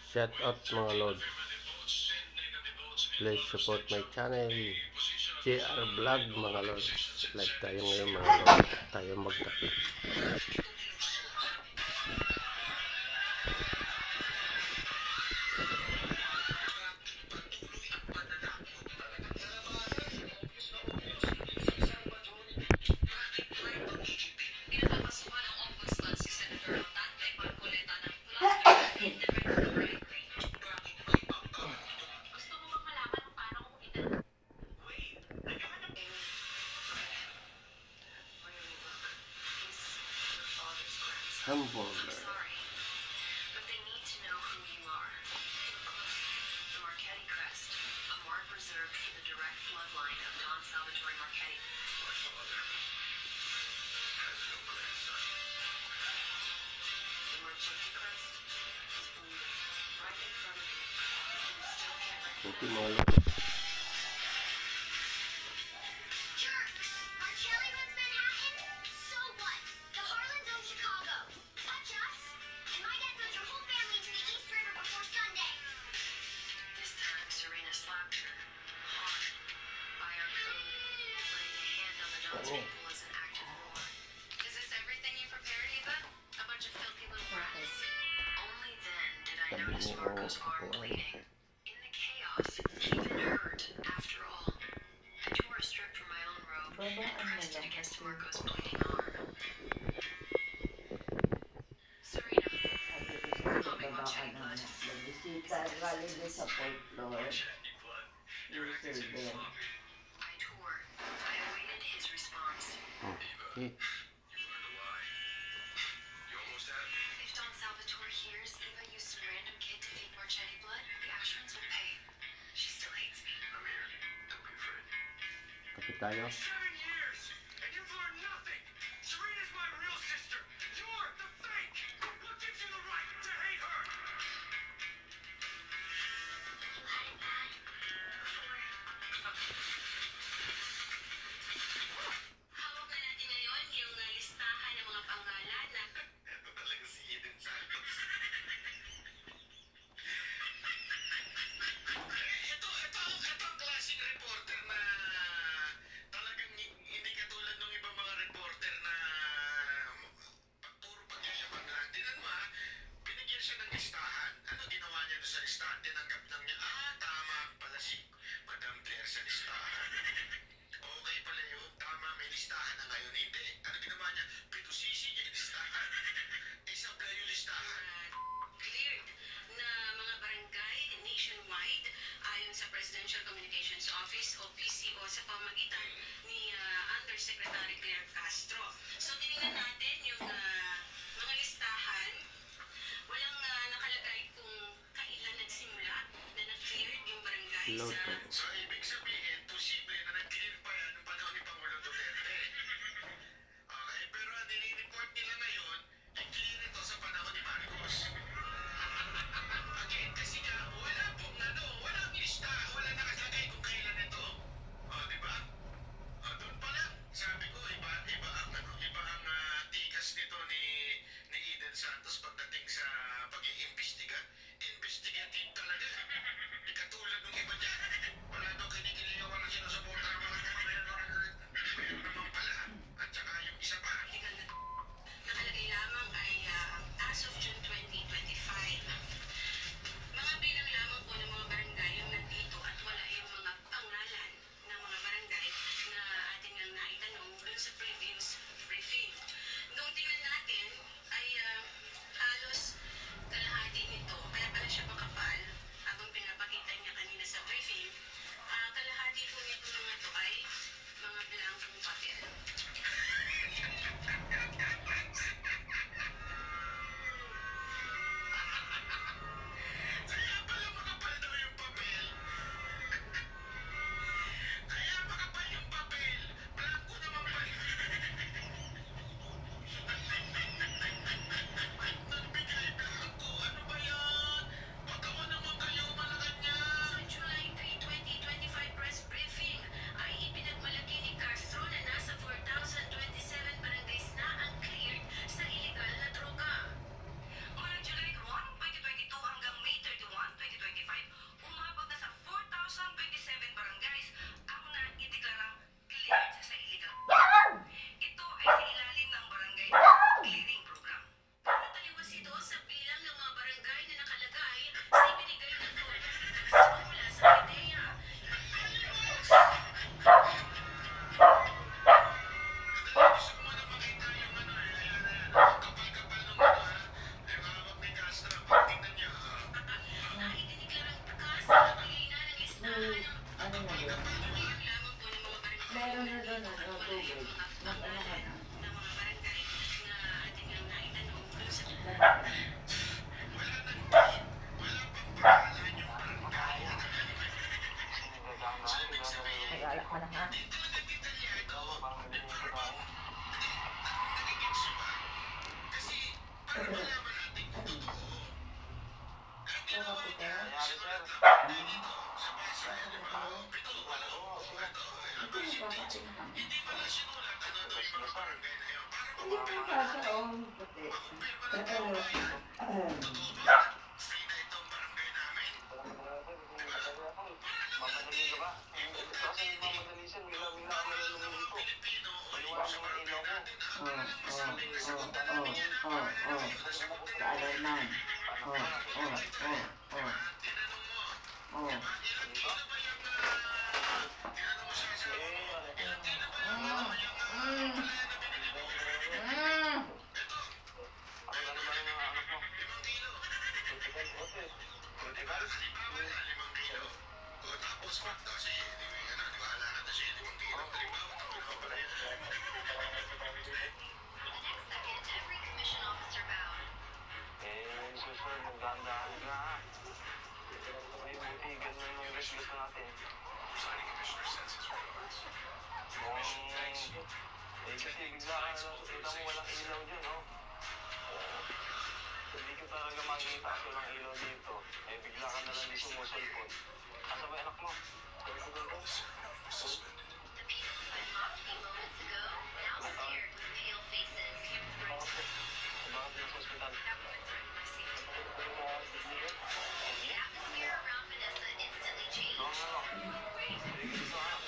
Shout out mga lods. Please support my channel. JR Vlog mga lods. Live tayo ngayon mga lods. Tayo magkape. Hamburger. Kunti mga lods. Tabi niyo ang kapuan. Bisita galing din sa fourth floor. User din. Okay. Kape tayo. Presidential Communications Office o PCO sa pamagitan ni Undersecretary Claire Castro. So tinignan natin yung mga listahan. Walang nakalagay kung kailan nagsimula na na-cleared yung barangay Loto. sa... So ibig sabihin, posible na nag-clear pa yan noong panahon ni Pangulong Duterte. Okay, pero ang nire-report nila ngayon, i-clear ito sa panahon ni Marcos. Again, kasi nga, walang lista, wala nakalagay kung kailan ito. Di ba? Doon pa lang, sabi ko, iba ang tikas nito ni Eden Santos pagdating sa pag-iimbestiga. Investigative talaga. Katulad ng iba dyan. Wala daw kinikiliya, wala sinusuporta, wala meron naman pala. At saka yung isa pa. Nakalagay lamang ay as of June 2025. Mga bilang lamang po ng mga barangay yung nandito at wala yung mga pangalan ng mga barangay na ating nang naitanong dun sa previous briefing. Nung tingnan natin ay halos kalahati nito, kaya pala siya makapal habang pinapakita niya kanina sa briefing. Kalahati po Nan. Oh, oh, oh, oh. Tinanong mo, Oh. ilang kilo ba yung, tinanong mo sa asawa mo, ilang kilo ba yung, palaya na binili mo? Mm. Ito, limang kilo. Diba? Halimbawa na, 5 kilo. O tapos, kasi, di ba, wala ka na siya, 5 kilo. Halimbawa, tapos pala yun. Every commission officer vowed. Susunod, magdahan-dahan ka ha. May buti, ganun yung result natin. Signing Commissioner sends his regards. Commission thanks. Kasi bigla ka na lang, kita mo walang ilaw dyan, no? Hindi ka talaga makikita kasi walang ilaw dito. Bigla ka na lang di sumusulpot. Asa ba anak mo? Suspended. The people who had mocked me moments ago now stared with pale faces. Bakit na sa ospital? The atmosphere around Vanessa instantly changed. Sige dito ha.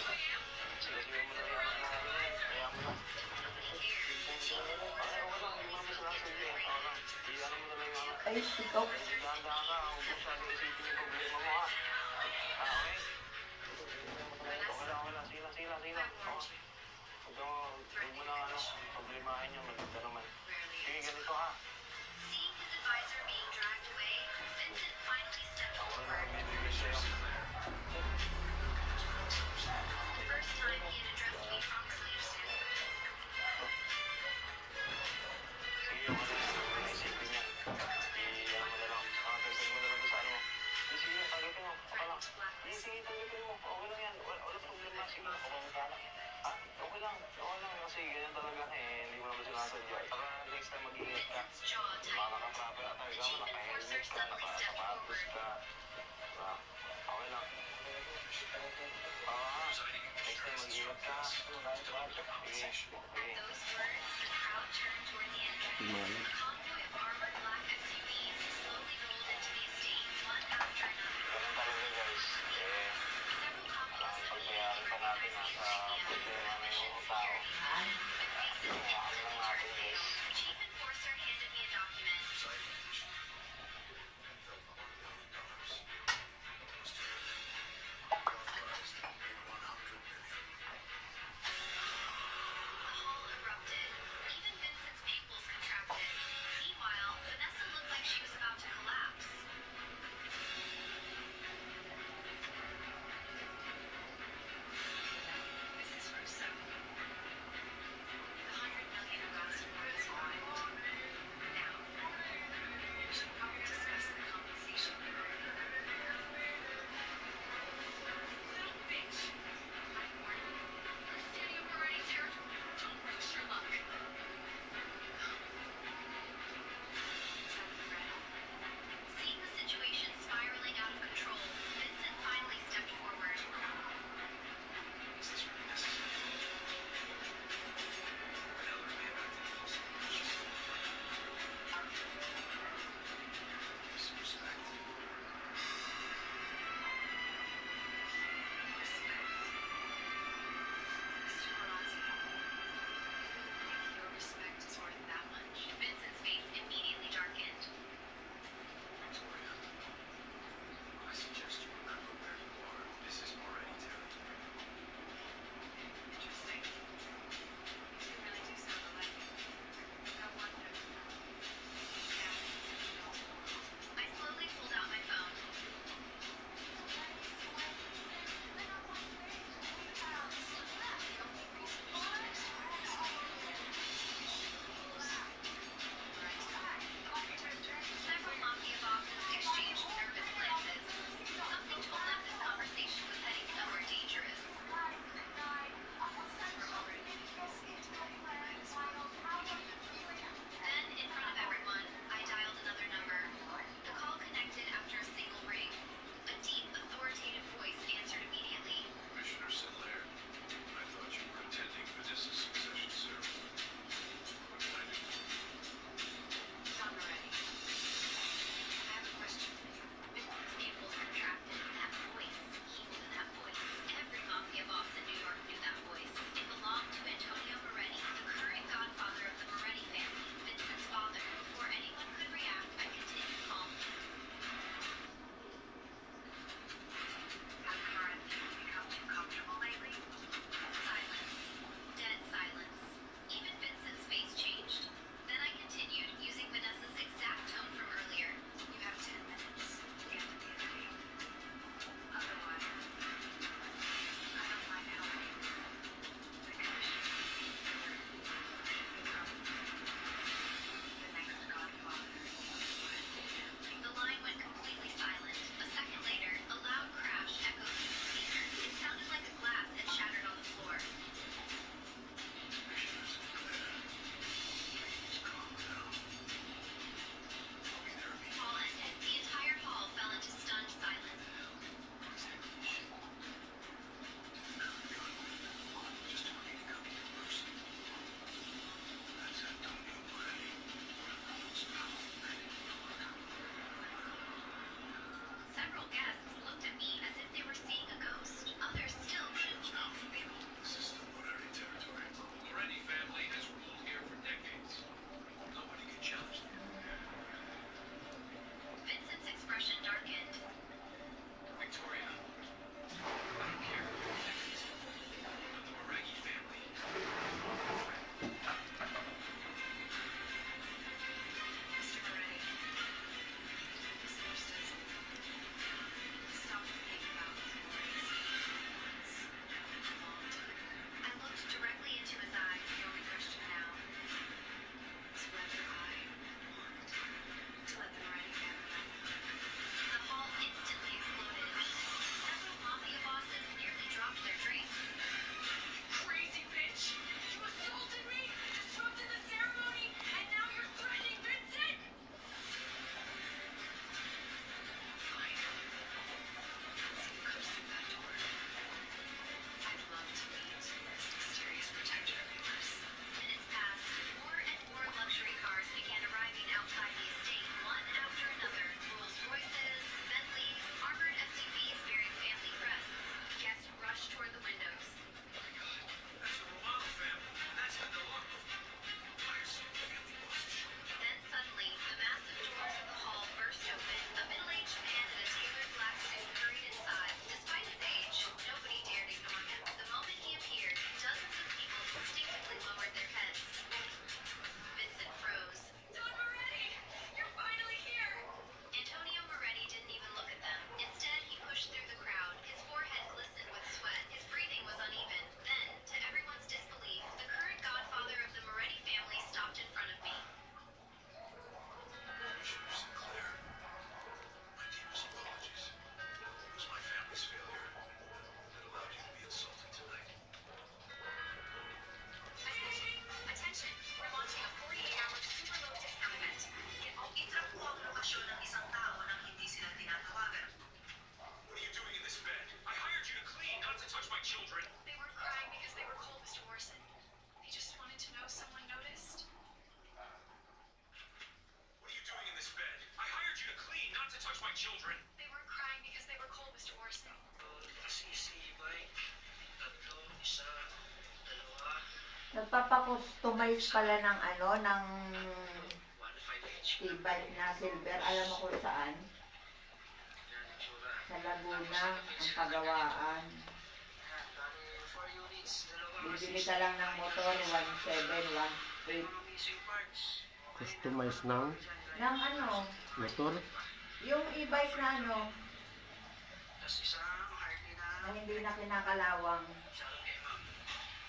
Sige mo na rin anak mo. Kaya mo na. Nobody cared. The chief enforcer Wala, hindi mo naman sila sabi. Iyan mo na lang yung anak. Ay, ikaw. Dahan-dahan ka. Huwag mo masyadong isipin yung problema mo ha. Okay? Okay lang. Sila. Huwag mo na problemahin niya. Maganda naman. Sige, ganito ha. Seeing his advisor being dragged away, Vincent finally stepped Wala forward. na bibigay sa'yo. The first time he had addressed me properly. Sige, yung isipin niya. Iyan mo na lang. Tanggapin mo na lang sa ano. Sige, tanggapin mo. Okay lang. Sige, tanggapin mo. Okay lang yan. Wala problema. Sige, okay lang. Kasi ganyan talaga hindi mo naman sinasadya. Saka next time mag-iingat ka. Vincent's jaw Para tightened. ka-proper at The talaga chief mo, naka-helmet enforcer ka, suddenly stepped naka-sapatos forward. ka. Okay lang. Signing Next time mag-iingat ka. Sige. Those words, the crowd turned toward the entrance. Tumalag. A convoy of armored black SUVs slowly rolled into the estate, one after another. Ganun talaga guys. Several populace Pagbayaran pa natin sa problema ng mga tao. Hayaan lang natin guys. The chief enforcer handed me a document. The hall erupted. Even Vincent's pupils contracted. children. They were crying because they were cold, Mr. Orson. Kasi si Ibay, tatlo, isa, dalawa, Nagpapakustomize pala ng ano, ng 1.5 each. e-bike na silver. Alam mo kung saan? Yan ang tsura. Sa Laguna, ang pagawaan. Yan, bali 4 units, dalawa Bibili ka lang ng motor, 1,718. missing parts. Customize ng Ng ano, motor. yung e-bike na ano, Tapos isang Harley na na hindi na kinakalawang. sa kay Ma'am.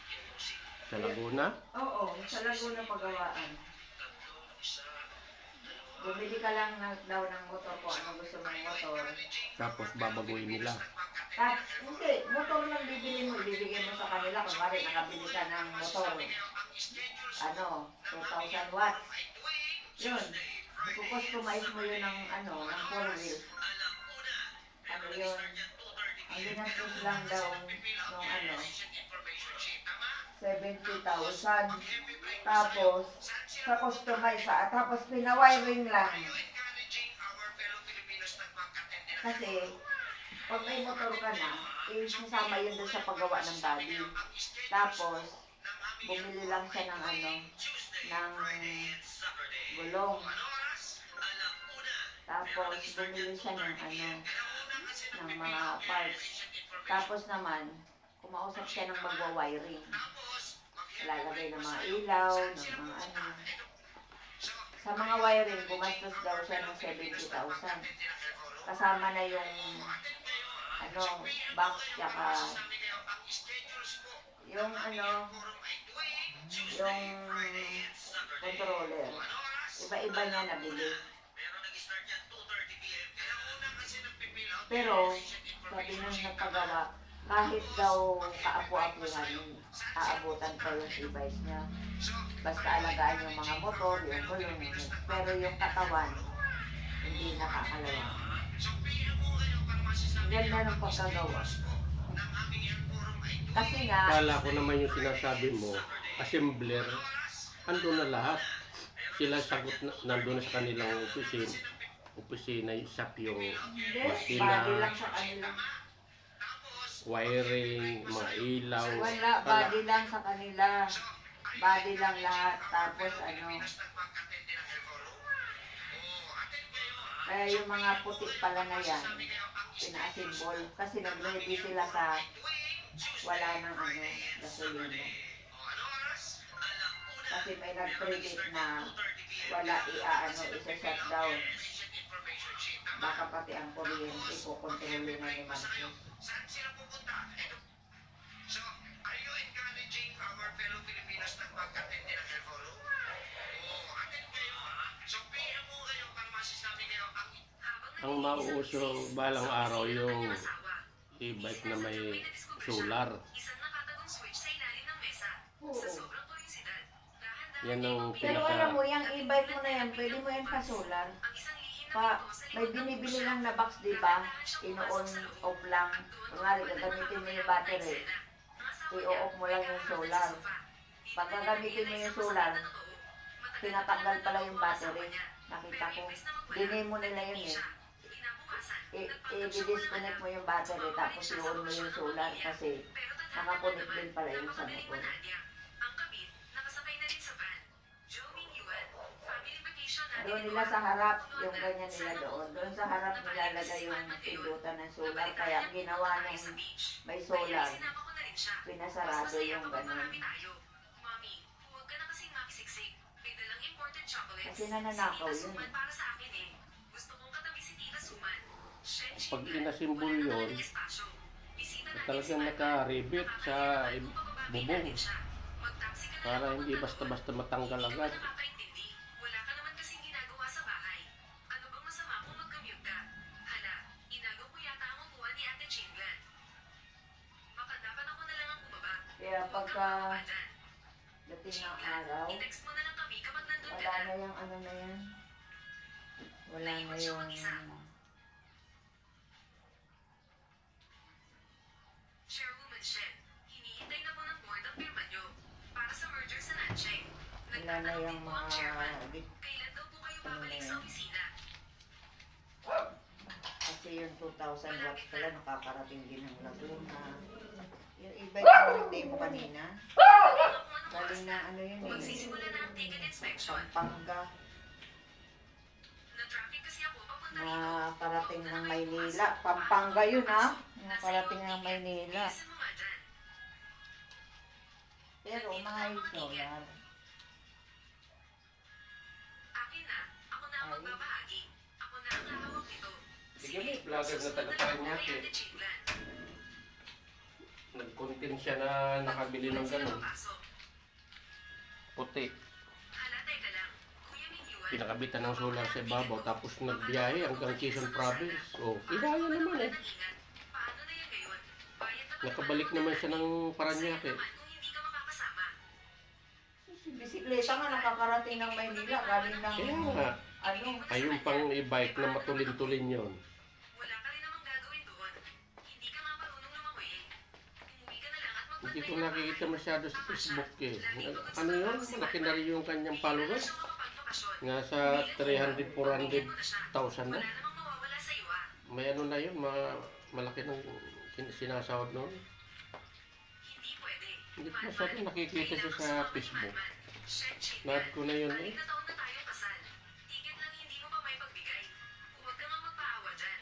Kay Bossy. Sa Laguna. Oo, sa Laguna pagawaan. Tatlo, isa, dalawa. Bumili ka lang daw ng motor kung ano gusto mong motor. Tapos babaguhin nila. Hindi, motor lang bibili mo, ibibigay mo sa kanila. Kunwari, nakabili ka ng motor. Ano, 2,000 watts. Yun, ipukustomize mo yun ng ano, ng 4 wheels. Ano yun, ang ginastos lang daw nung ano, 70,000. Tapos, sa customize, tapos pinawiring lang. Kasi, pag may motor ka na, isasama yun doon sa paggawa ng body. Tapos, bumili lang siya ng ano, ng gulong. Tapos, bumili siya ng ano, ng mga parts. Tapos naman, kumausap siya ng magwa-wiring. Lalagay ng mga ilaw, ng mga ano. Sa mga wiring, gumastos daw siya ng 70,000. Kasama na yung ano, box, tsaka yung ano, yung controller. Iba-iba niya nabili. Pero, sabi nang nagpagawa, kahit daw kaapu-apuhan yun, aabutan pa yung e-bike niya. Basta alagaan yung mga motor, yung gulong, yun. Pero yung katawan, hindi nakakalawa. Ang ganda ng pagkagawa. Kasi nga, Kala ko naman yung sinasabi mo, assembler, andun na lahat. Sila sagot na, nandun na sa kanilang opisina, shop yung hindi, makina, body lang sa kanila. wiring, mga ilaw. Wala, body lang sa kanila. Body lang lahat. Tapos ano, kaya yung mga puti pala na yan, pina-assemble. Kasi nag-ready sila sa wala ng ano, gasolina. Kasi may nag-predict na wala isa-shutdown. Baka pati ang kuryente kukontrolin na ni Marcos. Saan sila pupunta? So, are you encouraging our fellow Filipinos na mag-attend ng Health Forum? Oo, attend kayo ha. So, PM mo kayo para masasabi kayo Ang mauuso balang araw yung e-bike na may solar. Isang nakatagong switch sa ilalim ng mesa. Oo. Sa sobrang kuryosidad, dahan-dahan Yan ang Pero alam mo, yung e-bike mo na yan, pwede mo yan pa-solar. ang isang lihim na Pa, pinto sa may likod ng binibili puso. lang na box, di ba? In-on, off lang. Kunwari, gagamitin mo yung battery. I-off mo lang yung solar. Pag gagamitin mo yung solar, tinatanggal pala yung battery. Nakita ko. Dinay mo nila yun eh. I-disconnect mo yung battery tapos i-on mo yung solar kasi nakakonect din pala yung sa motor. Ang kabit, nakasakay na rin sa van. Joey Yuan, family vacation natin Doon nila sa harap, yung ganyan nila doon. Doon sa harap nilalagay yung pindutan ng solar. Kaya ang ginawa nung may solar, pinasarado yung ganun. Mommy, huwag ka na kasing makisiksik. May dalang imported chocolate. Kasi nananakaw Si Tita yun. Suman para sa akin eh. Gusto kong katabi si Tita Suman. Pag inasimbol yun, talagang naka-rivet sa bubong para hindi basta-basta matanggal agad. Wala ka naman kasing ginagawa sa bahay. Ano bang masama kung mag-commute ka? Hala, inagaw ko yata ang upuan ni Ate Chinglan. Baka dapat ako na lang ang bumaba. Kaya pagka Baba dyan. dating ng araw, I-text mo na lang kami kapag nandun ka wala na. na yung ano na yan. Wala na yung... Chairwoman Shen, hinihintay na po ng board ang pirma nyo para sa merger sa Nancheng. Wala na Nagtatanong yung din po ang mga... chairman, kailan daw po kayo babalik sa opisina? Kasi yung 2,000 watts pala nakakarating din ng Laguna. Yung e-bike na nag-demo kanina, galing na ano yun eh, Magsisimula na ang ticket inspection. Pampanga, Na-traffic kasi ako papunta rito. nakarating ng Maynila. Pampanga yun ha, nakarating ng Maynila. Bilisan mo nga dyan. Pero may solar. Akin na. Ako na ang Ay. magbabahagi. Ako na ang hahawak nito. Sige, may vlogger na taga Paranaque. Ate Chinglan. Nag-content siya na nakabili ng Sila gano'n. papasok. Puti. Hala, teka lang. Kuya Minyuan. Pinakabitan ng solar sa ibabaw tapos nagbiyahe hanggang Quezon Province. O, kaya naman eh. Paano na yan ngayon? Bayad na ba Nakabalik naman siya ng Paranaque. naman kung hindi ka makakasama? Si bisikleta nga nakakarating ng Maynila, galing ng Kaya nga, ano, ayun pang e-bike na matulin-tulin yon. Wala ka rin namang gagawin doon. Hindi ka nga marunong lumangoy eh. Umuwi ka na lang at Hindi magbantay ko ng nakikita bahay. masyado sa Facebook eh. Ano yun? Malaki na rin yung kanyang followers. Siya makapagpakasyon. Nga sa 300-400,000 na. Wala namang mawawala sa iyo ah. May ano na yun, malaki ng sinasahod noon. Hindi pwede. Hindi ko masyado nakikita siya sa Facebook. Lahat ko na yun eh. Anim na taon na tayong kasal. Ticket lang hindi mo pa may pagbigay. Huwag ka nga magpaawa dyan.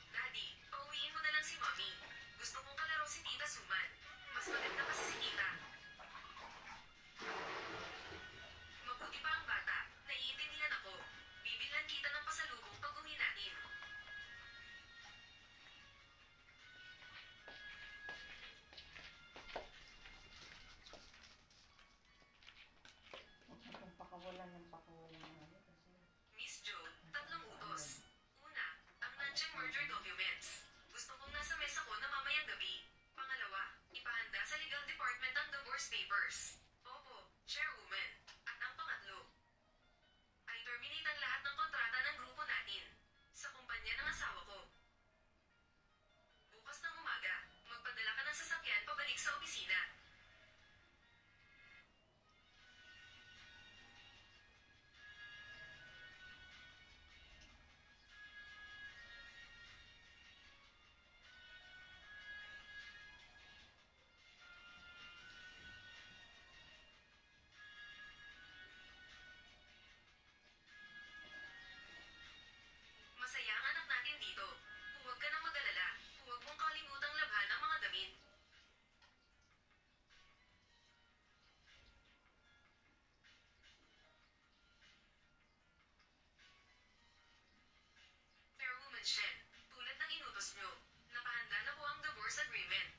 Daddy, pauwiin mo na lang si Mommy. Gusto kong kalaro si Tita Suman. Mas maganda kasi si Tita. Mabuti pa ang bata. Naiintindihan ako. Bibilhan kita ng pasalubong pag uwi natin. huwag na pakawalan ng pakawalan ng ano kasi. Miss Jo, tatlong utos. Una, ang nandiyan merger documents. Gusto kong nasa mesa ko na mamayang gabi. Pangalawa, ipahanda sa legal department ang divorce papers. Opo, chairwoman. At ang pangatlo, ay terminate ang lahat ng kontrata ng grupo natin sa kumpanya ng asawa ko. Bukas ng umaga, magpadala ka ng sasakyan pabalik sa opisina. Masaya ang anak natin dito. Huwag ka nang mag-alala. Huwag mong kalimutang labhan ang mga damit. Fairwoman Shen, tulad ng inutos nyo, nakahanda na po ang divorce agreement.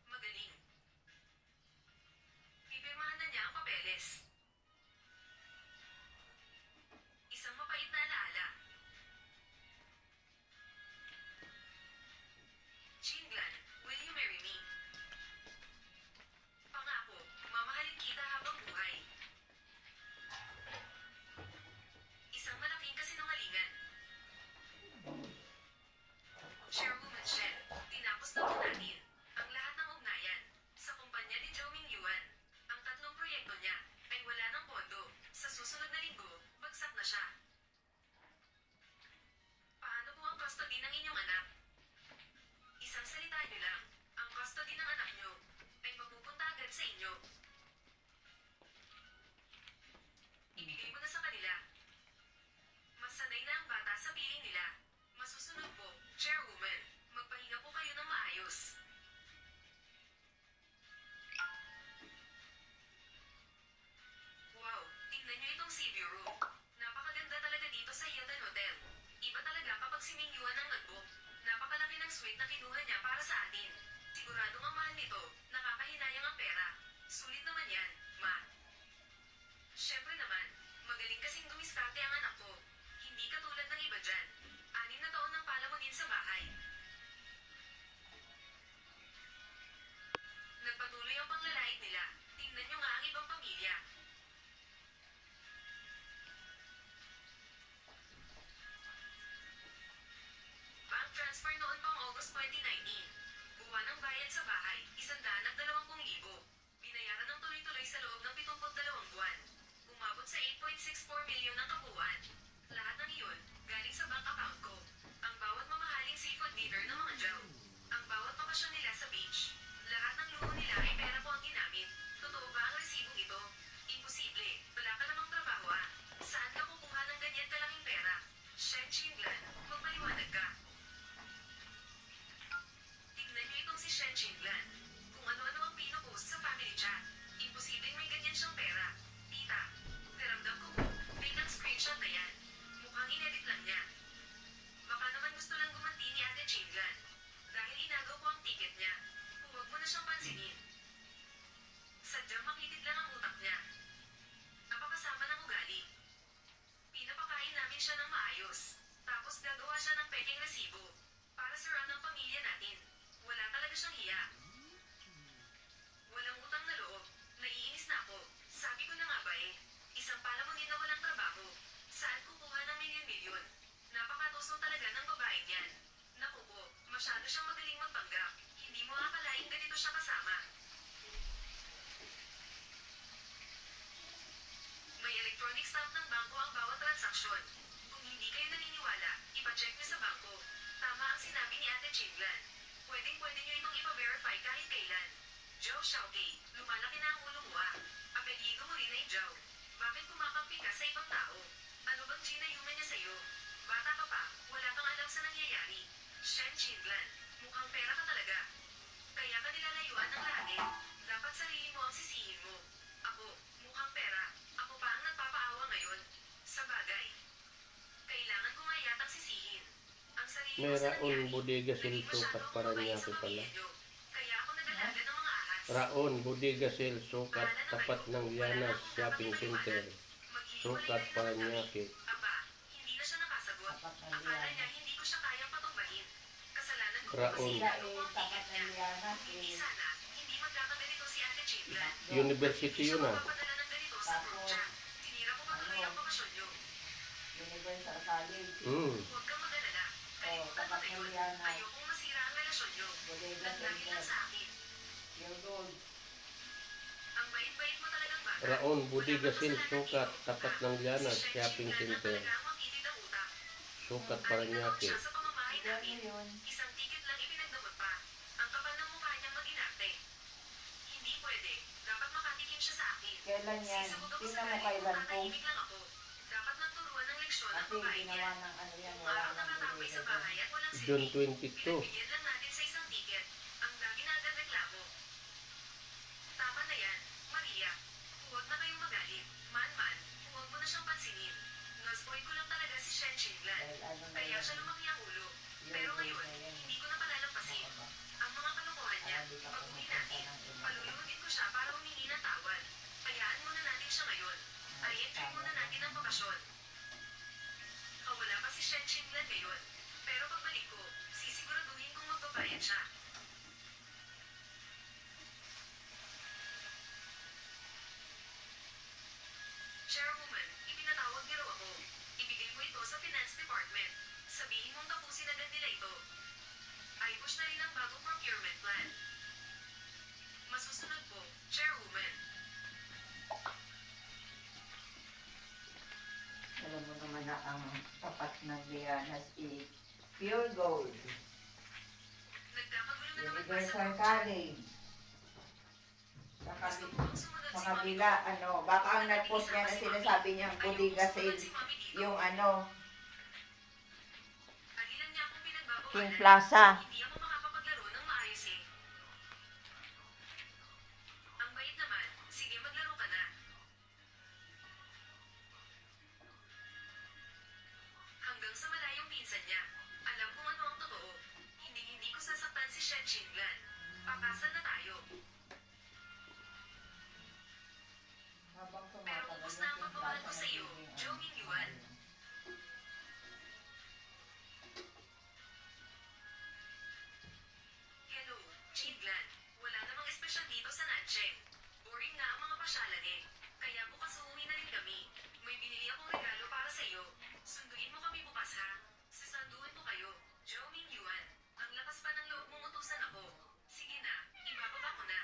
Magaling. Pipirmahan na niya ang papeles. Isang mapait na alaala. Chinglan, will you marry me? Pangako, mamahalin kita habang buhay. Isang malaking kasinungalingan. Chairwoman Shen, tinapos na po natin ang lahat ng ugnayan sa kumpanya ni Joe Mingyuan. Ang tatlong proyekto niya ay wala ng pondo. Sa susunod na linggo, bagsak na siya. Paano po ang custody ng inyong anak? Isang salita niyo lang, ang custody ng anak niyo ay mapupunta agad sa inyo. Ibigay mo na sa kanila. Masanay na ang bata sa piling nila. Masusunod po, Chairwoman. Magpahinga po kayo ng maayos. Wow, tingnan niyo itong sea view room. Napakaganda talaga dito sa Hilton Hotel. Iba talaga kapag siminyuan ang nag-book. Napakalaki ng suite na kinuha niya para sa atin. Siguradong ang mahal nito, nakakahinayang ang pera. Sulit naman yan, ma. Siyempre naman, magaling kasing dumiskarte ang anak ko. Hindi katulad ng iba dyan. 6 na taon nang palamugin sa bahay. Nagpatuloy ang panglalait nila. Tingnan niyo nga ang ibang pamilya. Bank transfer noon pang August 2019. Buwan ng bayad sa bahay, 120,000. Binayaran ng tuloy-tuloy sa loob ng 72 buwan. umabot sa 8.64 milyon ang kabuuan. Lahat ng iyon, galing sa bank account ko. Ang bawat mamahaling seafood dinner ng mga Jow. Ang bawat pakasyon nila sa beach. Lahat ng luho nila ay pera ko ang ginamit. Totoo ba ang resibong ito? Imposible. Wala ka namang trabaho ah. Saan ka kukuha ng ganyan kalaking pera? Shen Chinglan, magpaliwanag ka. Tignan niyo itong si Shen Chinglan. Kung ano-ano ang pinopost sa family chat. Imposibleng may ganyan siyang pera. Tita, naramdam ko po, fake ang screenshot na yan. Mukhang inedit lang niya. Baka naman gusto lang gumanti ni Ate Chinglan. Dahil inagaw ko ang ticket niya. Huwag mo na siyang pansinin. Sadyang makitid lang ang utak niya. Napakasama ng ugali. Pinapakain namin siya ng maayos. Tapos gagawa siya ng peking resibo. Para sa ng pamilya natin. Wala talaga siyang hiya. Walang utang na loob. Naiinis na ako. Sabi ko na nga ba eh. Isang palamunin na walang trabaho. Saan kukuha ng milyon-milyon? Napakatoso talaga ng babaeng yan. Naku po, masyado siyang magaling magpanggap. Hindi mo akalaing ganito siya kasama. May electronic stamp ng bangko ang bawat transaksyon. Kung hindi kayo naniniwala, ipacheck niyo sa bangko. Tama ang sinabi ni Ate Chinglan. Pwedeng-pwede niyo itong ipa-verify kahit kailan. Joe Xiaoqi, lumalaki na ang ulo mo ah. Apelyido mo rin ay Joe. Bakit kumakampi ka sa ibang tao? Ano bang ginayuman niya sa'yo? Bata ka pa, wala kang alam sa nangyayari. Shen Chinglan, mukhang pera ka talaga. Kaya ka nilalayuan ng langit. Dapat sarili mo ang sisihin mo. Ako, mukhang pera. Ako pa ang nagpapaawa ngayon. Sa bagay. Kailangan ko nga yatang sisihin. Ang sarili ko May sa Raon nangyari. Bodega Naging Silso masyado kat akong Paranaque mabait sa pala. pamilya niyo. Kaya ako nag-alaga ng mga ahas. Raon Bodega Silso kat tapat ng Lianas Shopping Center. Sukat Paranaque. Aba, hindi na siya nakasagot. Tapat ng Akala niya Lianas. hindi ko siya kayang patungbahin. Kasalanan ko Raon. kasi Sila inagaw ko ang tapat ticket ng niya. Lianas Kung hindi eh. sana, hindi magkakaganito si Ate Chinglan. University Hindi yun siya ah. magpapadala ng ganito sa group chat. Tinira ko pa tuloy ang bakasyon niyo. Universal College. Huwag kang mag-alala. Oh, Kalimutan mo tapat na ng yun. Lianas. Ayokong masira ang relasyon niyo. Bodega Nagdagin lang Center. sa akin. Yung gold. Ang bait-bait mo talagang bata. Raon Bodega Wala kang Silso kasalanan kat dito. tapat ng Lianas Si Shen Shopping Chinglan lang Center. talaga ang makitid ang utak. Sukat At tinawag Paranaque. siya sa pamamahay Yan namin. yun. Isang ticket lang ipinagdamot pa. Ang kapal ng mukha niyang mag-inarte. Hindi pwede. Dapat makatikim siya sa akin. Kailan yan? Sisagot ako Tingnan sa mo galit kailan kung post. tatahimik lang ako. Dapat nang turuan ng leksyon ang Kasi babae ginawa niya. ng ano yan. Kung Wala araw nang nakatambay sa bibigay. bahay at walang June silbi, 22. pinagbigyan lang natin sa isang ticket. Ang dami na agad reklamo. Tama na yan, Maria. Huwag na kayong magalit. Man-man, huwag mo na siyang pansinin. Ngasboy ko lang talaga si Shen Chinglan. Dahil ano na Kaya yan. siya lumaki ang ulo. Yung Pero gold ngayon, na yan. hindi ko na palalampasin. Ako ba? Ang mga kalokohan niya, Hindi ka pag uwi pumunta natin, ng iba. palulunodin ko siya para humingi ng tawad. Hayaan muna natin siya ngayon. I-enjoy muna natin ang bakasyon. Wala pa si Shen Chinglan ngayon. Pero pagbalik ko, sisiguraduhin kong magbabayad siya. Chairwoman, ipinatawag niyo raw ako. Ibigay mo ito sa Finance Department. Sabihin mong tapusin agad nila ito. I-push na rin ang bagong procurement plan. Masusunod po, Chairwoman. Alam mo naman na ang tapat ng Lianas is pure gold. Nagkakagulo na naman ba sa Universal group chat? College. Sa, Gusto kabi- mo bang sumunod sa si Mami kabila, Ko? ano, baka ang nag-post niya na sinasabi niyang bodega sales, yung ano, Agilan niya akong pinagbabawalan. King Plaza. Hindi ako makakapaglaro ng maayos eh. Ang bait naman, sige maglaro ka na. Hanggang sa malayong pinsan niya. Alam kung ano ang totoo. Hindi ko sasaktan si Shen Chinglan. Papasal na tayo. habang Pero tumatagal ubos yung na ang King pagmamahal ko Plaza, sa iyo, nagiging, Joe ano, Mingyuan. Hello, Chinglan. Wala namang espesyal dito sa Nancheng. Boring na ang mga pasyalan eh. Kaya bukas uuwi na rin kami. May binili akong regalo para sa iyo. Sunduin mo kami bukas ha. Sasanduin ko kayo, Joe Mingyuan. Ang lakas pa ng loob mong utusan ako. Sige na, ibababa ko na.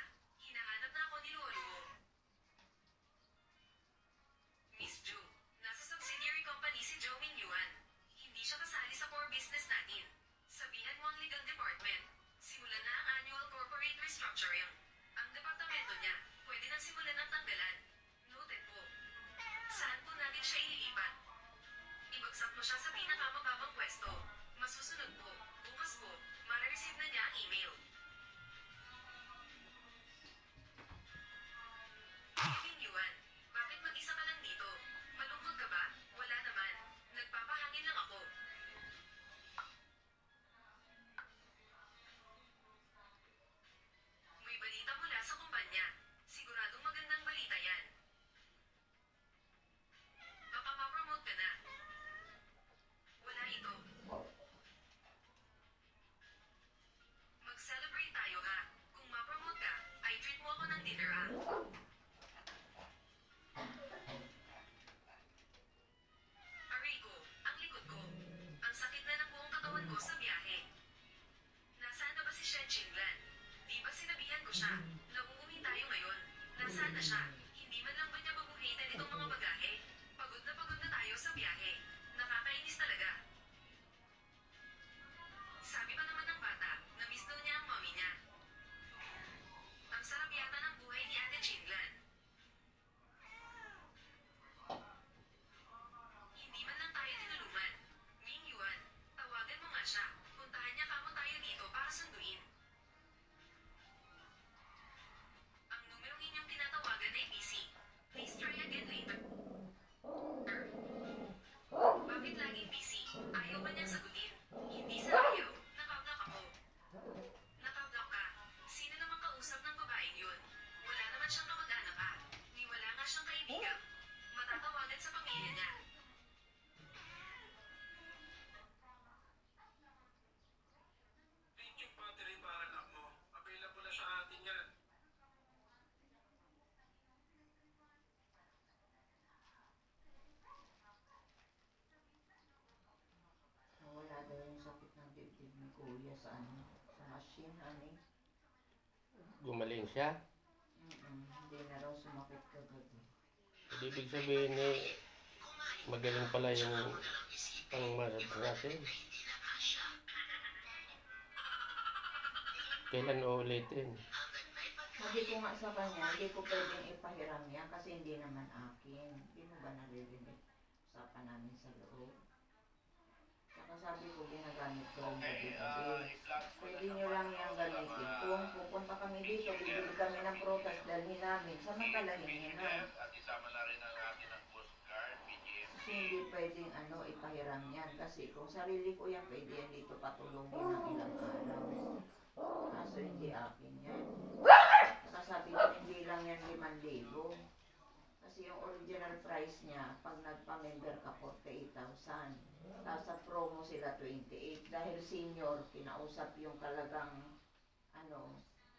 kuya sa sa machine, honey. Gumaling siya. Hindi na raw sumakit kagabi. Ibig sabihin magaling pala yung pang-massage natin. Kailan uulitin? Sabi ko nga sa kanya, hindi ko pwedeng ipahiram yan kasi hindi naman akin. Hindi mo ba naririnig? Usapan namin sa loob. Saka sabi ko, ginagamit ko yung gabi-gabi. Pwede nyo lang yan gamitin. Kung pupunta kami dito, bibili kami ng prutas, dalhin namin, samantalahin nyo na. At isama na rin ang atin ng Coast Guard, PGM. Kasi hindi pwedeng ipahiram yan. Kasi kung sarili ko yan, pwede yan dito patulungin ng ilang araw. Kaso hindi akin yan. Saka sabi ko, hindi lang yan 5,000. Kasi yung original price niya, pag nagpa-member ka, 48,000. Tapos sa promo sila 28. Dahil senior, kinausap yung talagang,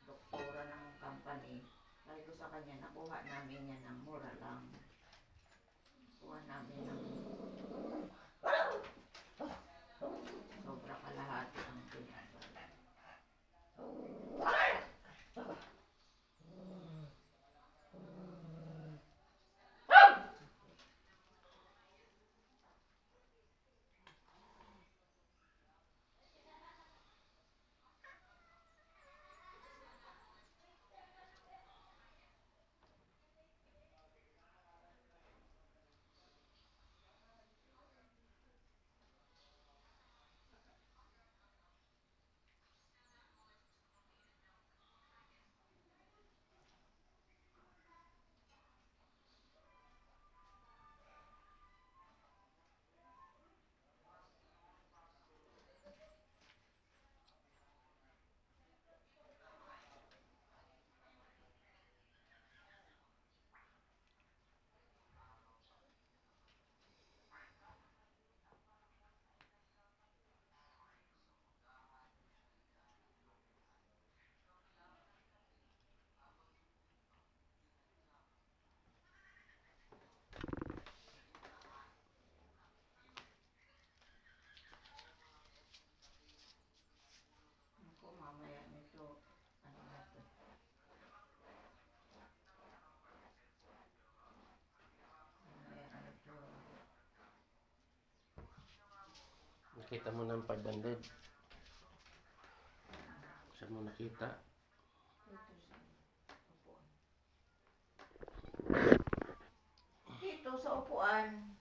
doktora ng company. Sabi ko sa kanya, nakuha namin yan ng mura lang. Kuha namin ng sobra kalahati ang pinabalik. Ako, mamaya nito, na to? Mamaya to. Nakita mo ng 500. Saan mo nakita? Dito sa upuan.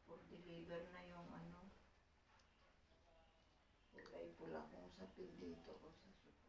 For deliver na yung kulay pula kong sapil dito o sa supo.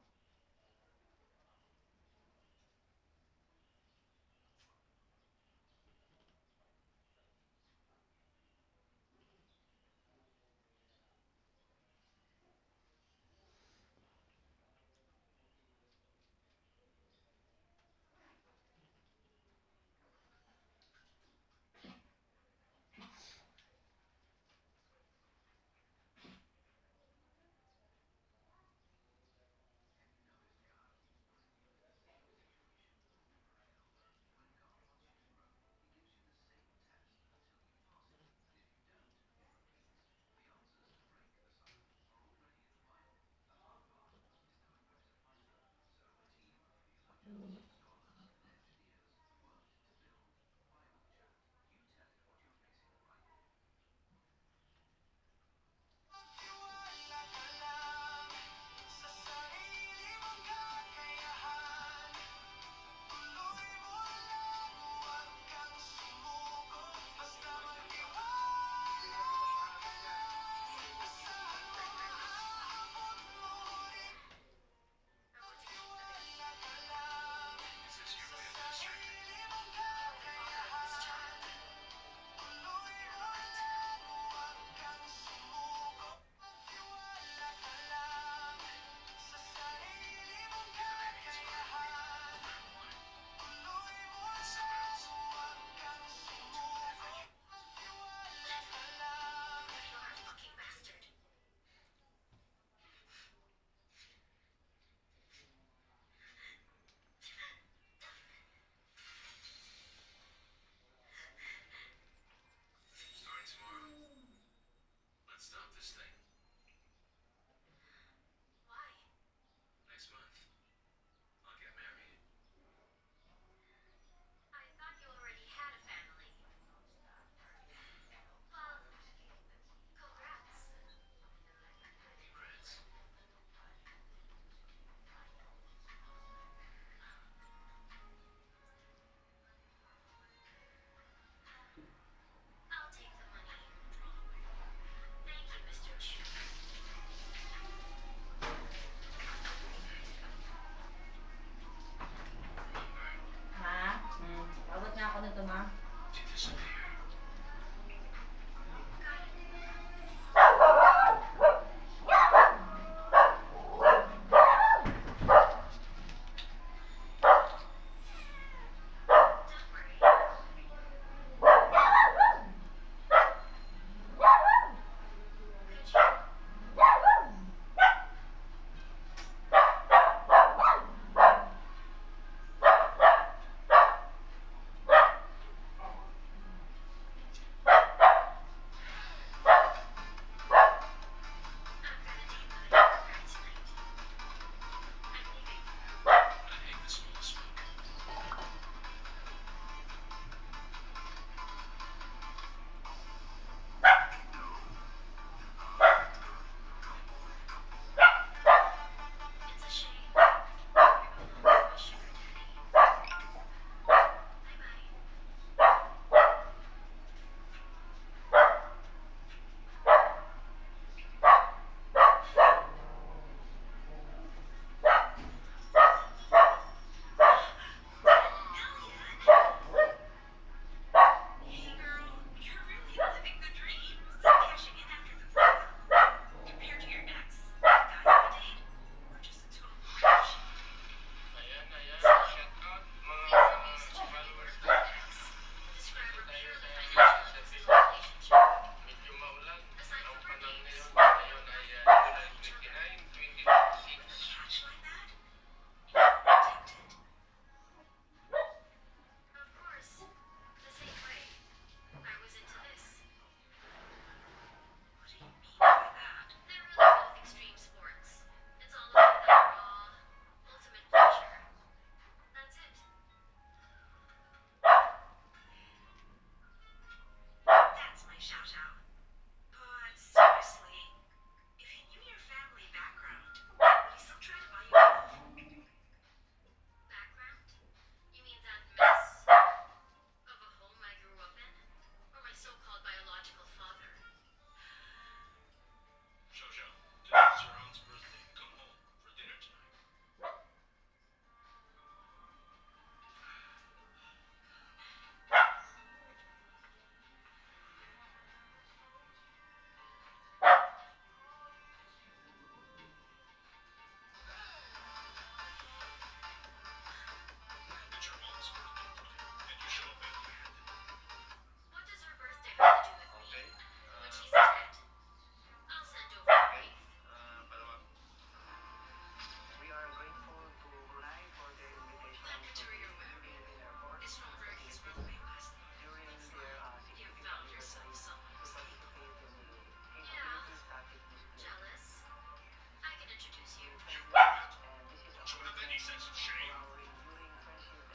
sense of shame?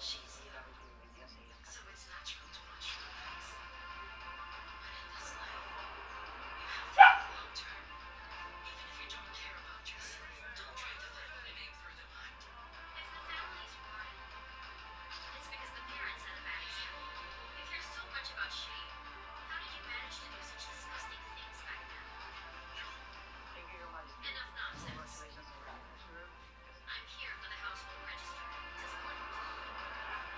She's young, so it's natural to want sure things. But in this life, you have to think long term. Even if you don't care about yourself, don't try to thread the name through the mud. If the family's rotten, it's because the parents set a bad example. If you're so much about shame, how did you manage to do such disgusting things back then? Enough nonsense. I'm here for the household register to support the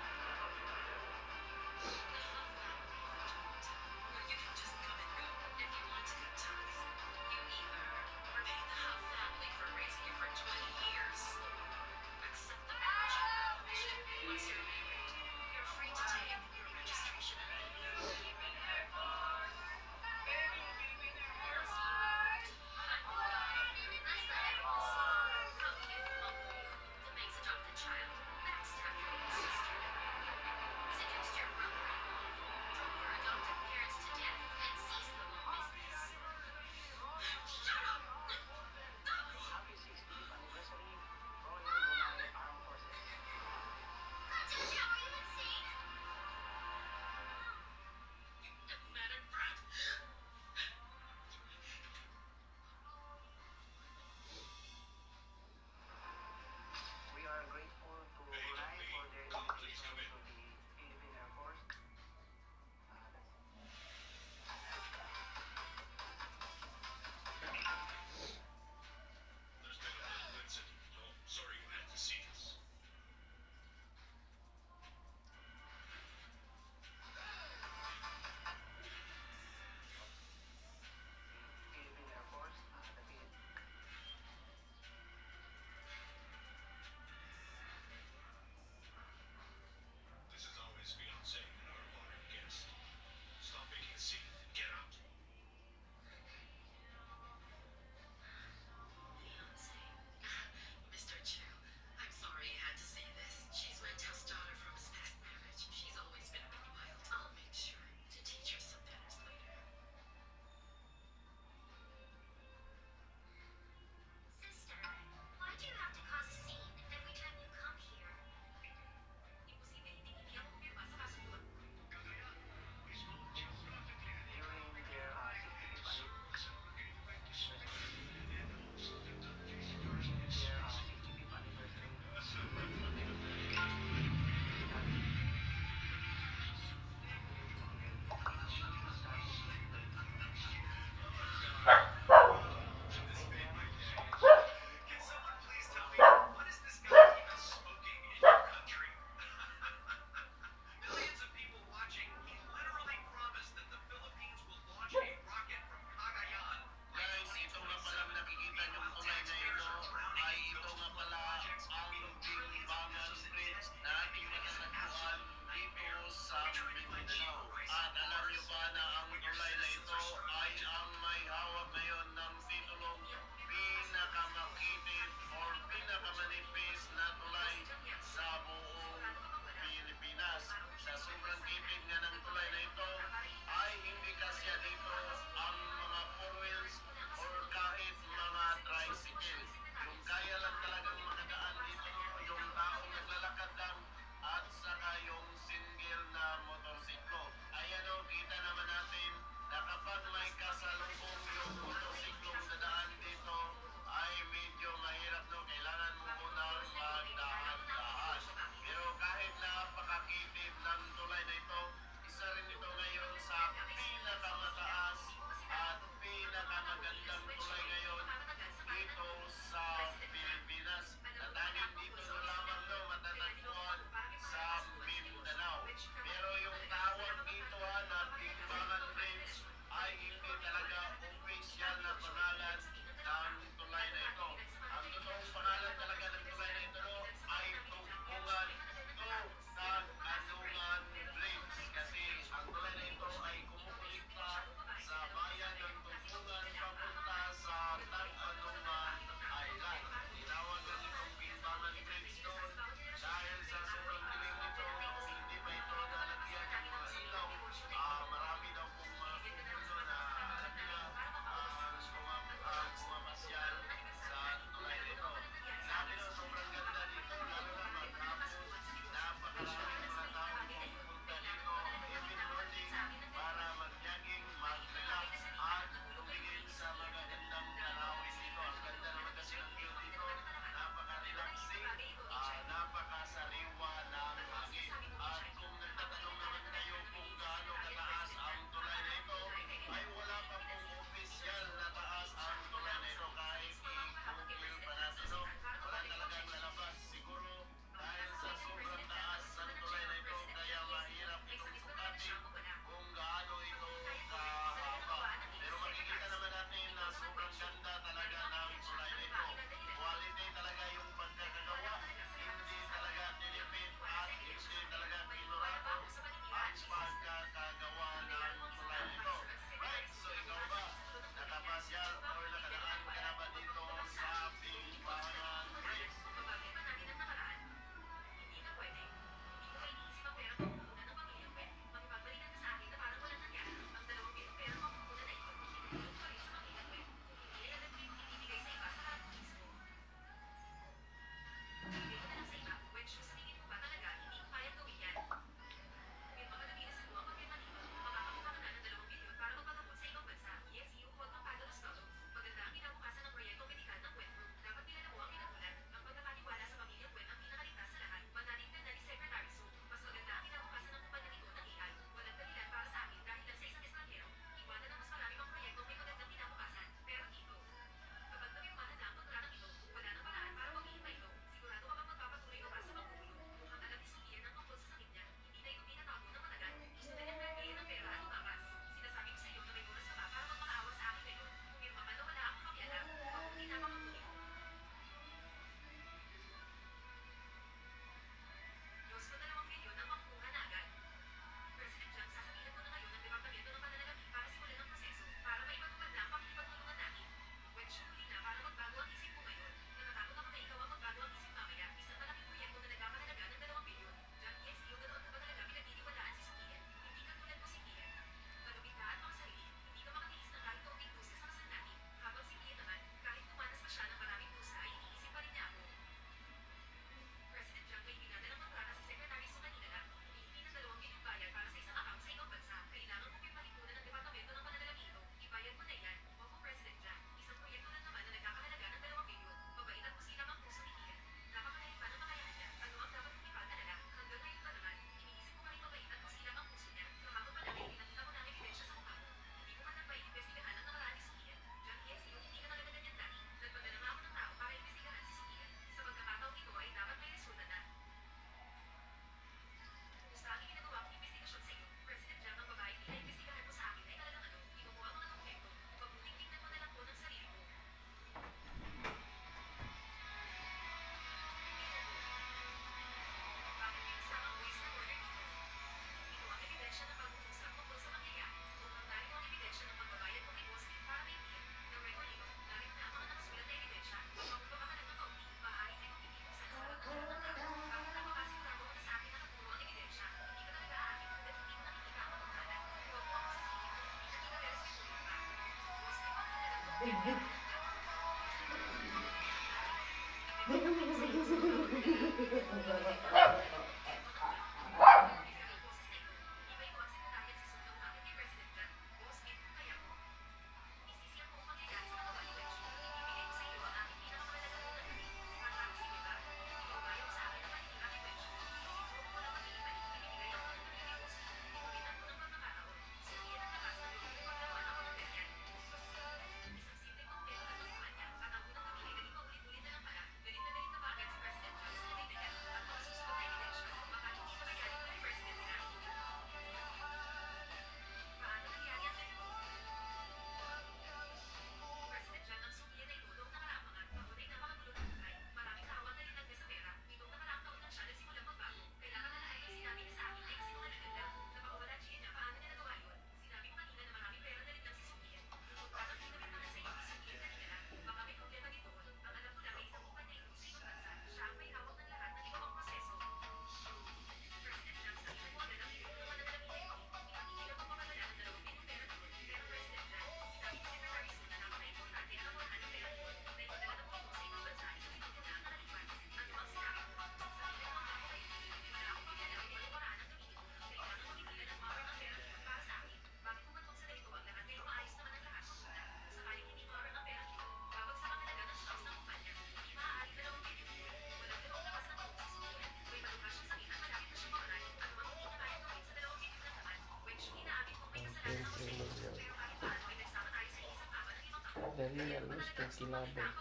The real Mr. Kilabog.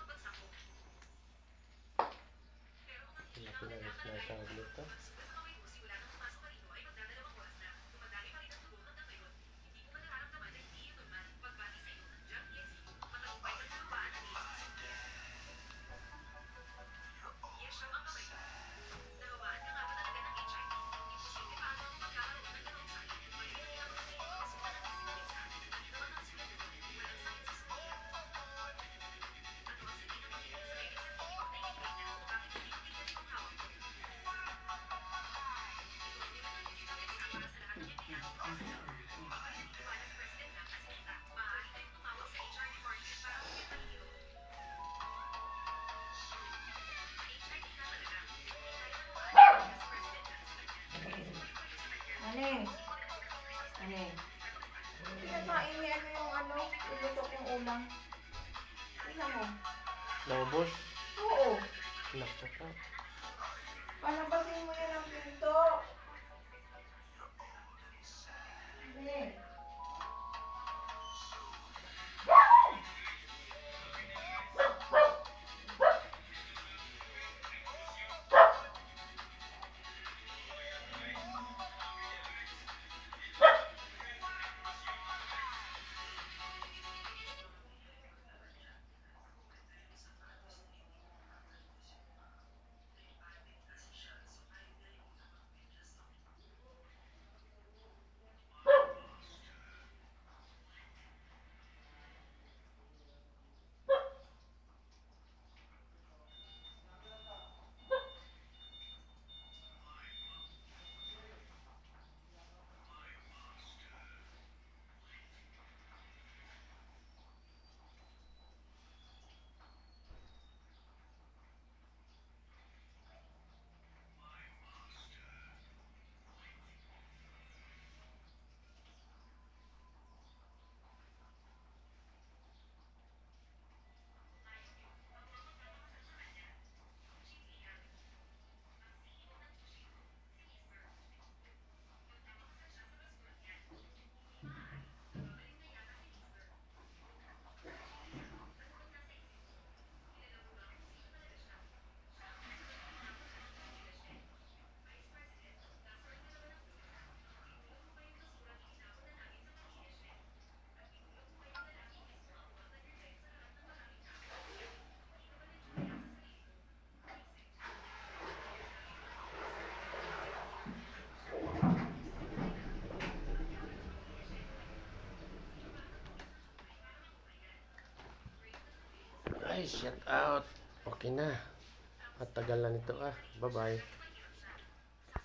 Laki na rin sinasawag nito. Ane. Ane. Kinakain ni ano yung ano, iluto kong ulam. Tingnan mo. Naubos? Oo. Naku ka. Palabasin mo yan ang pinto. Ane. Ay, shut out. Okay na. Matagal na nito ah. Bye-bye.